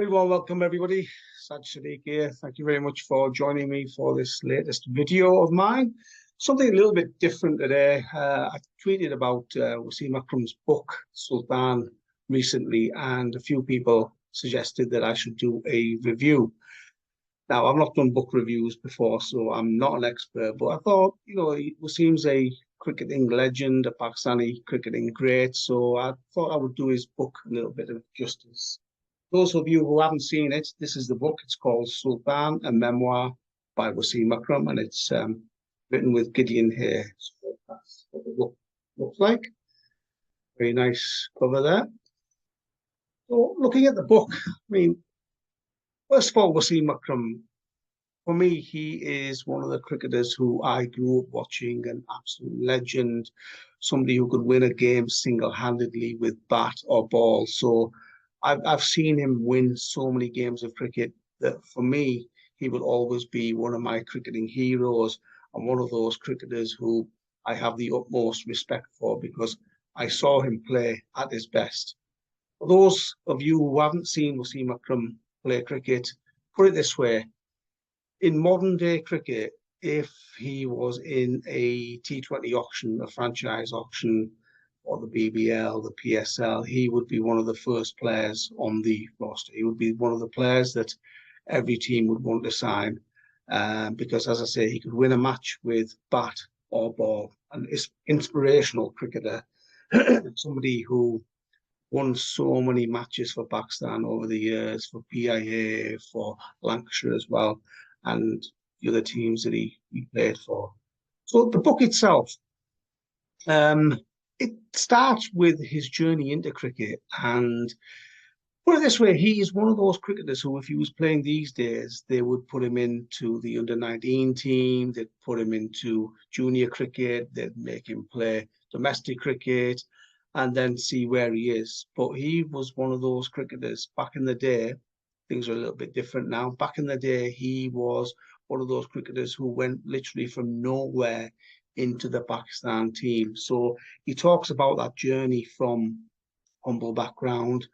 Very well, welcome everybody. Saj Sadiq here. Thank you very much for joining me for this latest video of mine. Something a little bit different today. I tweeted about Wasim Akram's book, Sultan, recently, and a few people suggested that I should do a review. Now, I've not done book reviews before, so I'm not an expert, but I thought, Wasim's a cricketing legend, a Pakistani cricketing great, so I thought I would do his book a little bit of justice. Those of you who haven't seen it, this is the book. It's called Sultan, a memoir by Wasim Akram, and it's written with Gideon here. So that's what the book looks like. Very nice cover there. So looking at the book, I mean, first of all, Wasim Akram, for me, he is one of the cricketers who I grew up watching, an absolute legend, somebody who could win a game single-handedly with bat or ball. So I've seen him win so many games of cricket that for me, he will always be one of my cricketing heroes and one of those cricketers who I have the utmost respect for because I saw him play at his best. For those of you who haven't seen Wasim Akram play cricket, put it this way, in modern day cricket, if he was in a T20 auction, a franchise auction, or the BBL, the PSL, he would be one of the first players on the roster. He would be one of the players that every team would want to sign because, as I say, he could win a match with bat or ball. And it's inspirational cricketer, somebody who won so many matches for Pakistan over the years, for PIA, for Lancashire as well, and the other teams that he played for. So the book itself, it starts with his journey into cricket, and put it this way, he is one of those cricketers who, if he was playing these days, they would put him into the under-19 team, they'd put him into junior cricket, they'd make him play domestic cricket, and then see where he is. But he was one of those cricketers back in the day. Things are a little bit different now. Back in the day, he was one of those cricketers who went literally from nowhere into the Pakistan team. So he talks about that journey from humble background,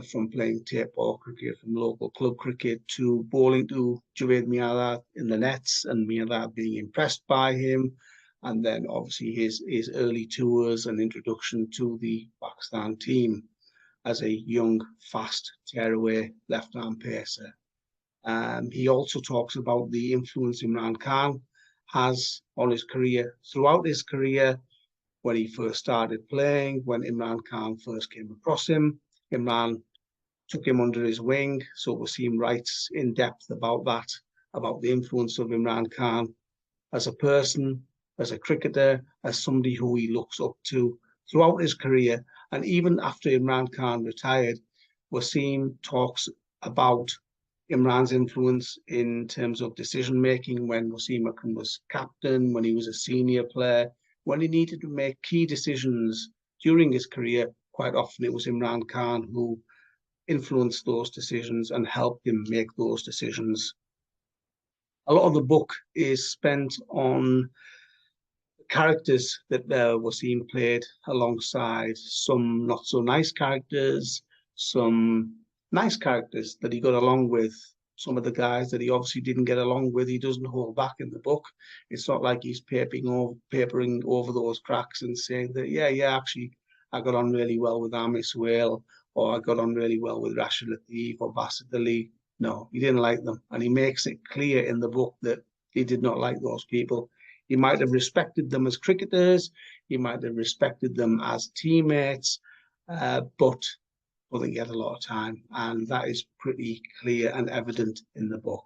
from playing tape ball cricket, from local club cricket to bowling to Javed Miandad in the nets and Miandad being impressed by him. And then obviously his early tours and introduction to the Pakistan team as a young, fast, tearaway left-arm pacer. He also talks about the influence Imran Khan has on his career. Throughout his career, when he first started playing, when Imran Khan first came across him, Imran took him under his wing. So Wasim writes in depth about that, about the influence of Imran Khan as a person, as a cricketer, as somebody who he looks up to throughout his career. And even after Imran Khan retired, Wasim talks about Imran's influence in terms of decision-making when Wasim Akram was captain, when he was a senior player, when he needed to make key decisions during his career. Quite often it was Imran Khan who influenced those decisions and helped him make those decisions. A lot of the book is spent on characters that Wasim played alongside, some not so nice characters, some nice characters that he got along with. Some of the guys that he obviously didn't get along with, he doesn't hold back in the book. It's not like he's papering over those cracks and saying that, yeah, actually, I got on really well with Amis Whale, or I got on really well with Rashid Latif or Basit Ali. No, he didn't like them. And he makes it clear in the book that he did not like those people. He might have respected them as cricketers, he might have respected them as teammates, but they get a lot of time, and that is pretty clear and evident in the book.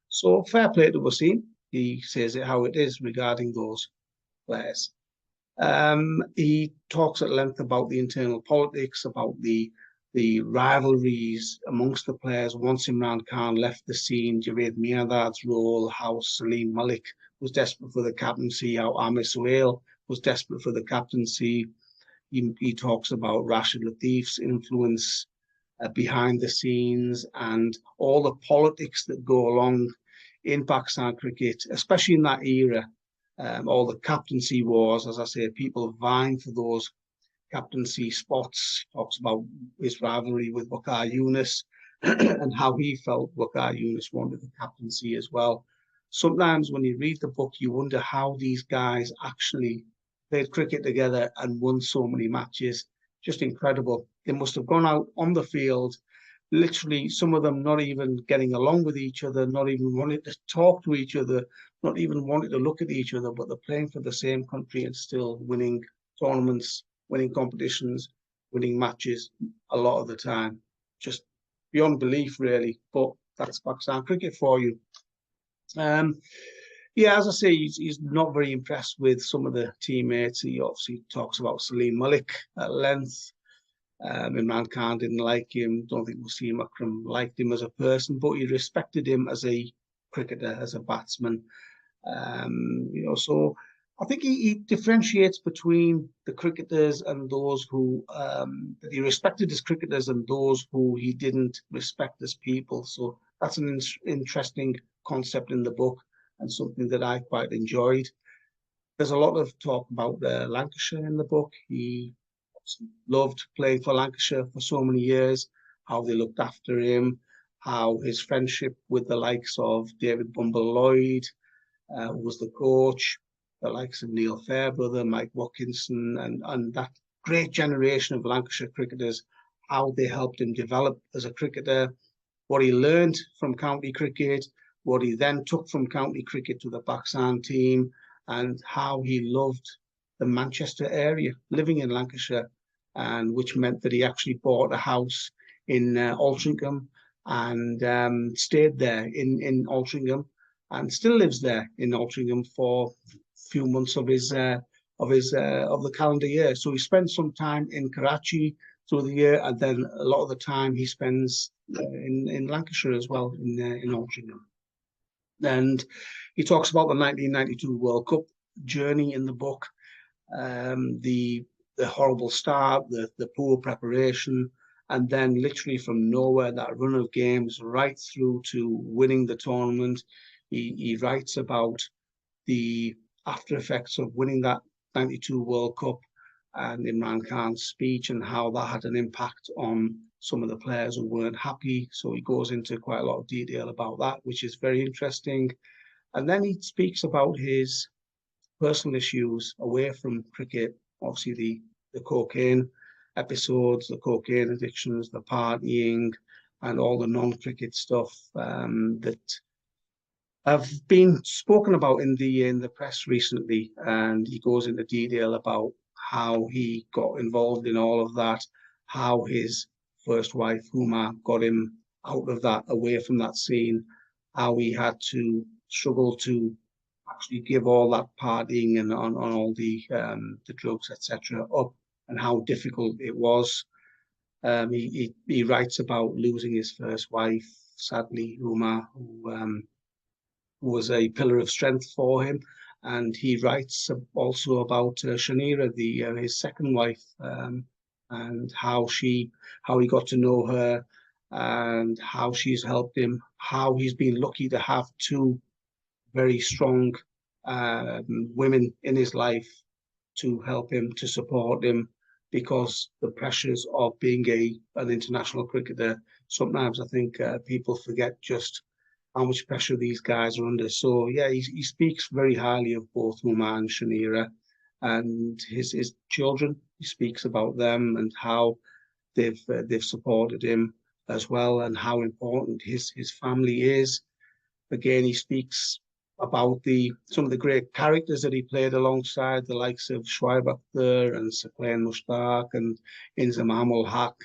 So fair play to Wasim. He says it how it is regarding those players. He talks at length about the internal politics, about the rivalries amongst the players. Once Imran Khan left the scene, Javed Miandad's role, how Salim Malik was desperate for the captaincy, how Amir Suhail was desperate for the captaincy. He talks about Rashid Latif's influence behind the scenes and all the politics that go along in Pakistan cricket, especially in that era. All the captaincy wars, as I say, people vying for those captaincy spots. Talks about his rivalry with Waqar Younis and how he felt Waqar Younis wanted the captaincy as well. Sometimes when you read the book, you wonder how these guys actually played cricket together and won so many matches. Just incredible. They must have gone out on the field, literally, some of them not even getting along with each other, not even wanting to talk to each other, not even wanting to look at each other, but they're playing for the same country and still winning tournaments, winning competitions, winning matches a lot of the time. Just beyond belief, really. But that's Pakistan cricket for you. Yeah, as I say, he's not very impressed with some of the teammates. He obviously talks about Salim Malik at length. Imran Khan didn't like him. Don't think Wasim Akram liked him as a person, but he respected him as a cricketer, as a batsman. So I think he differentiates between the cricketers and those who that he respected as cricketers and those who he didn't respect as people. So that's an interesting concept in the book and something that I quite enjoyed. There's a lot of talk about Lancashire in the book. He loved playing for Lancashire for so many years, how they looked after him, how his friendship with the likes of David Bumble Lloyd, who was the coach, the likes of Neil Fairbrother, Mike Watkinson, and that great generation of Lancashire cricketers, how they helped him develop as a cricketer, what he learned from county cricket, what he then took from county cricket to the Pakistan team, and how he loved the Manchester area, living in Lancashire, and which meant that he actually bought a house in Altrincham and stayed there in Altrincham and still lives there in Altrincham for a few months of the calendar year. So he spent some time in Karachi through the year, and then a lot of the time he spends in Lancashire as well, in Altrincham. And he talks about the 1992 World Cup journey in the book, the horrible start, the poor preparation, and then literally from nowhere, that run of games right through to winning the tournament. He writes about the after effects of winning that 92 World Cup and Imran Khan's speech and how that had an impact on some of the players who weren't happy. So he goes into quite a lot of detail about that, which is very interesting. And then he speaks about his personal issues away from cricket, obviously the cocaine episodes, the cocaine addictions, the partying, and all the non-cricket stuff that have been spoken about in the press recently. And he goes into detail about how he got involved in all of that, how his first wife, Huma, got him out of that, away from that scene, how he had to struggle to actually give all that partying and on all the drugs, etc., up, and how difficult it was. He writes about losing his first wife, sadly, Huma, who was a pillar of strength for him. And he writes also about Shanira, his second wife, and how he got to know her, and how she's helped him, how he's been lucky to have two very strong women in his life to help him, to support him, because the pressures of being an international cricketer, sometimes I think people forget just how much pressure these guys are under. So yeah, he speaks very highly of both Huma and Shanira and his children. He speaks about them and how they've supported him as well, and how important his family is. Again, he speaks about some of the great characters that he played alongside, the likes of Shoaib Akhtar and Saqlain Mushtaq and Inzamam ul Haq.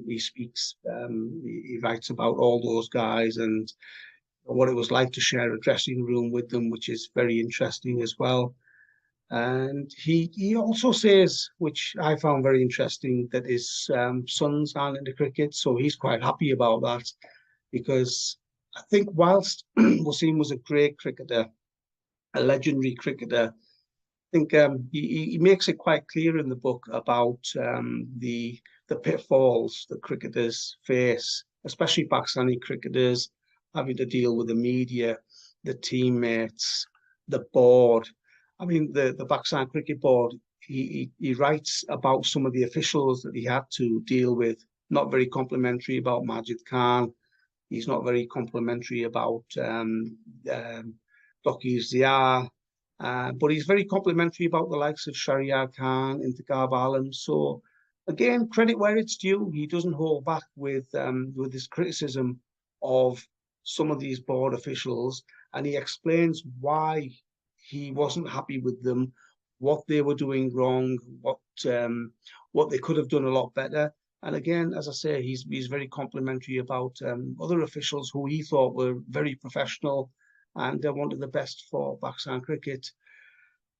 He writes about all those guys and what it was like to share a dressing room with them, which is very interesting as well. And he also says, which I found very interesting, that his sons aren't into cricket, so he's quite happy about that, because I think whilst Wasim was a great cricketer, a legendary cricketer, I think he makes it quite clear in the book about the pitfalls that cricketers face, especially Pakistani cricketers, having to deal with the media, the teammates, the board. I mean, the Pakistan Cricket Board, he writes about some of the officials that he had to deal with not very complimentary about Majid Khan. He's not very complimentary about Dokir Zia, but he's very complimentary about the likes of Shahryar Khan, Intikhab Alam. So again, credit where it's due. He doesn't hold back with his criticism of some of these board officials, and he explains why he wasn't happy with them, what they were doing wrong, what they could have done a lot better. And again, as I say, he's very complimentary about other officials who he thought were very professional and wanted the best for Pakistan cricket.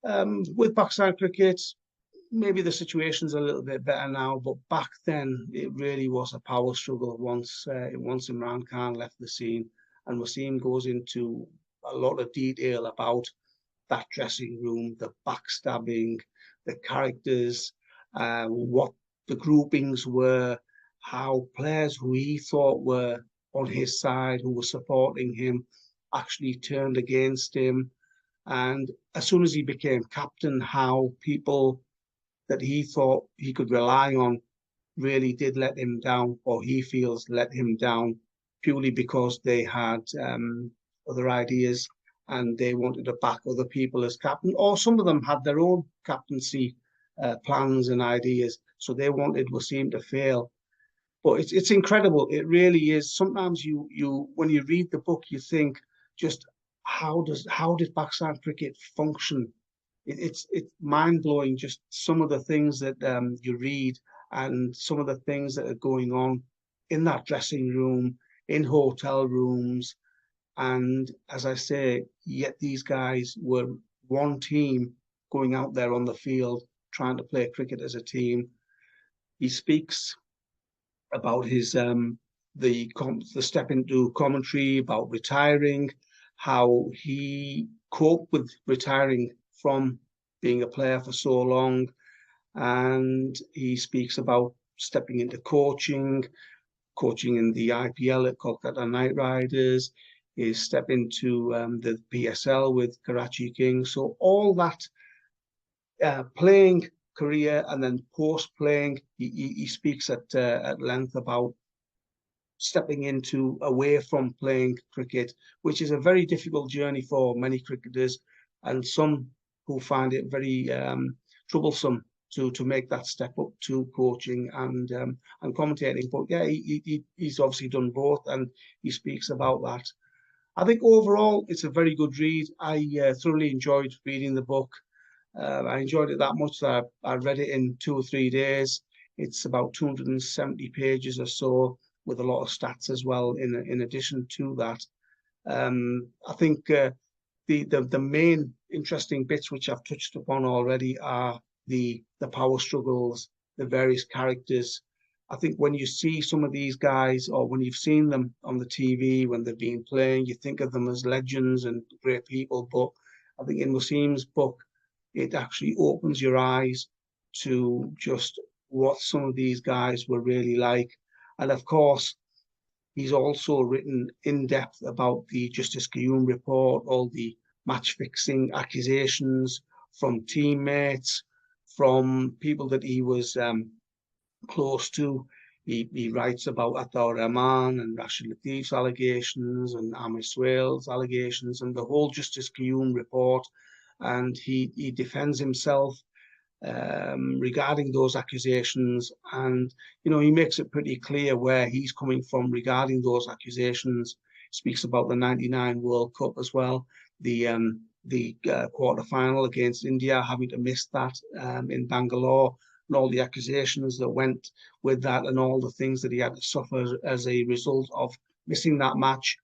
With Pakistan cricket, maybe the situation's a little bit better now, but back then it really was a power struggle once Imran Khan left the scene. And Wasim goes into a lot of detail about that dressing room, the backstabbing, the characters, what the groupings were, how players who he thought were on his side, who were supporting him, actually turned against him. And as soon as he became captain, how people that he thought he could rely on really did let him down, or he feels let him down, purely because they had other ideas and they wanted to back other people as captain, or some of them had their own captaincy plans and ideas, so they wanted Wasim to fail. But it's incredible. It really is. Sometimes you when you read the book, you think just how did Pakistan cricket function? It's mind blowing. Just some of the things that you read and some of the things that are going on in that dressing room, in hotel rooms, and as I say, yet these guys were one team going out there on the field trying to play cricket as a team. He speaks about his the step into commentary, about retiring, how he coped with retiring from being a player for so long, and he speaks about stepping into coaching in the IPL at Kolkata Knight Riders, his step into the PSL with Karachi Kings. So all that playing career and then post-playing, he speaks at length about stepping into away from playing cricket, which is a very difficult journey for many cricketers, and some who find it very troublesome to make that step up to coaching and commentating. But yeah, he's obviously done both, and he speaks about that. I think overall it's a very good read. I thoroughly enjoyed reading the book. I enjoyed it that much that I read it in 2 or 3 days. It's about 270 pages or so, with a lot of stats as well in addition to that. I think the main interesting bits which I've touched upon already are the power struggles, the various characters. I think when you see some of these guys, or when you've seen them on the TV when they've been playing, you think of them as legends and great people. But I think in Wasim's book, it actually opens your eyes to just what some of these guys were really like. And of course, he's also written in depth about the Justice Qayyum report, all the match fixing accusations from teammates, from people that he was close to. He writes about Atar Rahman and Rashid Latif's allegations and Amir Swale's allegations and the whole Justice Qayyum report. And he defends himself regarding those accusations, and he makes it pretty clear where he's coming from regarding those accusations. Speaks about the '99 World Cup as well, the quarter final against India, having to miss that in Bangalore, and all the accusations that went with that, and all the things that he had to suffer as a result of missing that match.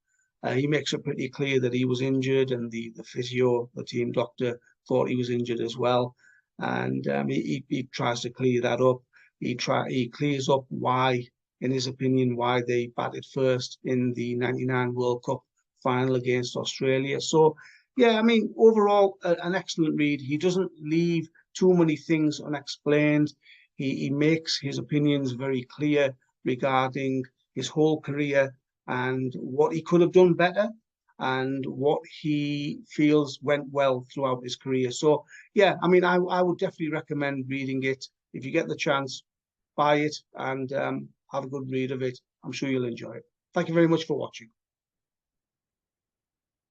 He makes it pretty clear that he was injured, and the physio, the team doctor, thought he was injured as well. And he tries to clear that up. He clears up why, in his opinion, why they batted first in the '99 World Cup final against Australia. So, yeah, I mean, overall, an excellent read. He doesn't leave too many things unexplained. He makes his opinions very clear regarding his whole career and what he could have done better and what he feels went well throughout his career. So, yeah, I mean, I would definitely recommend reading it. If you get the chance, buy it and have a good read of it. I'm sure you'll enjoy it. Thank you very much for watching.